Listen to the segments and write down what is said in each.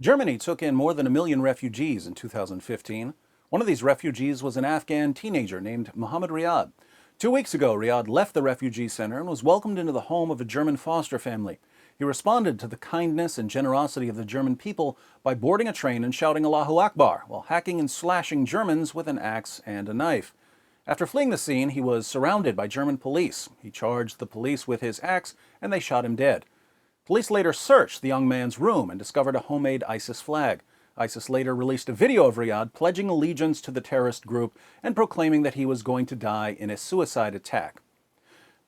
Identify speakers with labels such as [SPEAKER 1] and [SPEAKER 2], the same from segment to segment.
[SPEAKER 1] Germany took in more than 1 million refugees in 2015. One of these refugees was an Afghan teenager named Mohammed Riyad. 2 weeks ago, Riyad left the refugee center and was welcomed into the home of a German foster family. He responded to the kindness and generosity of the German people by boarding a train and shouting Allahu Akbar while hacking and slashing Germans with an axe and a knife. After fleeing the scene, he was surrounded by German police. He charged the police with his axe and they shot him dead. Police later searched the young man's room and discovered a homemade ISIS flag. ISIS later released a video of Riyad pledging allegiance to the terrorist group and proclaiming that he was going to die in a suicide attack.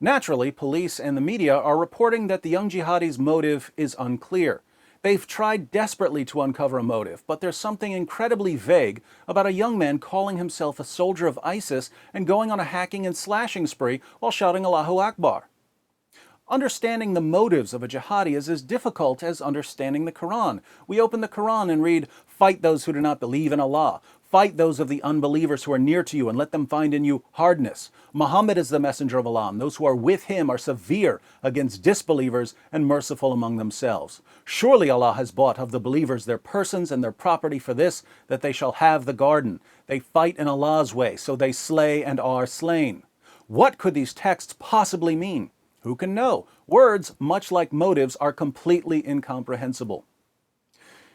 [SPEAKER 1] Naturally, police and the media are reporting that the young jihadi's motive is unclear. They've tried desperately to uncover a motive, but there's something incredibly vague about a young man calling himself a soldier of ISIS and going on a hacking and slashing spree while shouting Allahu Akbar. Understanding the motives of a jihadi is as difficult as understanding the Quran. We open the Quran and read, "Fight those who do not believe in Allah. Fight those of the unbelievers who are near to you and let them find in you hardness. Muhammad is the messenger of Allah, and those who are with him are severe against disbelievers and merciful among themselves. Surely Allah has bought of the believers their persons and their property for this, that they shall have the garden. They fight in Allah's way, so they slay and are slain." What could these texts possibly mean? Who can know? Words, much like motives, are completely incomprehensible.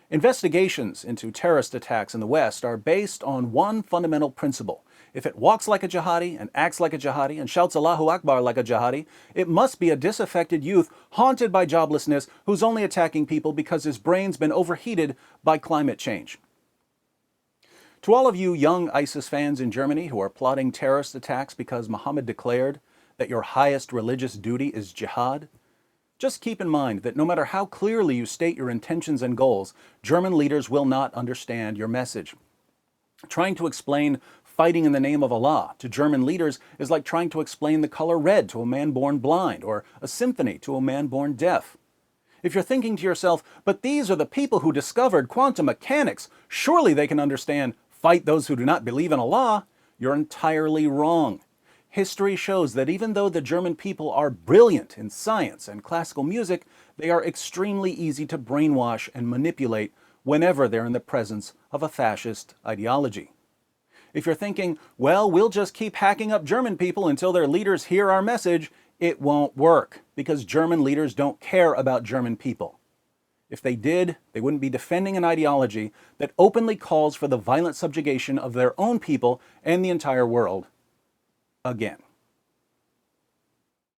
[SPEAKER 1] Investigations into terrorist attacks in the West are based on one fundamental principle. If it walks like a jihadi and acts like a jihadi and shouts Allahu Akbar like a jihadi, it must be a disaffected youth haunted by joblessness who's only attacking people because his brain's been overheated by climate change. To all of you young ISIS fans in Germany who are plotting terrorist attacks because Muhammad declared that your highest religious duty is jihad, just keep in mind that no matter how clearly you state your intentions and goals, German leaders will not understand your message. Trying to explain fighting in the name of Allah to German leaders is like trying to explain the color red to a man born blind or a symphony to a man born deaf. If you're thinking to yourself, but these are the people who discovered quantum mechanics, surely they can understand fight those who do not believe in Allah, you're entirely wrong. History shows that even though the German people are brilliant in science and classical music, they are extremely easy to brainwash and manipulate whenever they're in the presence of a fascist ideology. If you're thinking, well, we'll just keep hacking up German people until their leaders hear our message, it won't work, because German leaders don't care about German people. If they did, they wouldn't be defending an ideology that openly calls for the violent subjugation of their own people and the entire world again.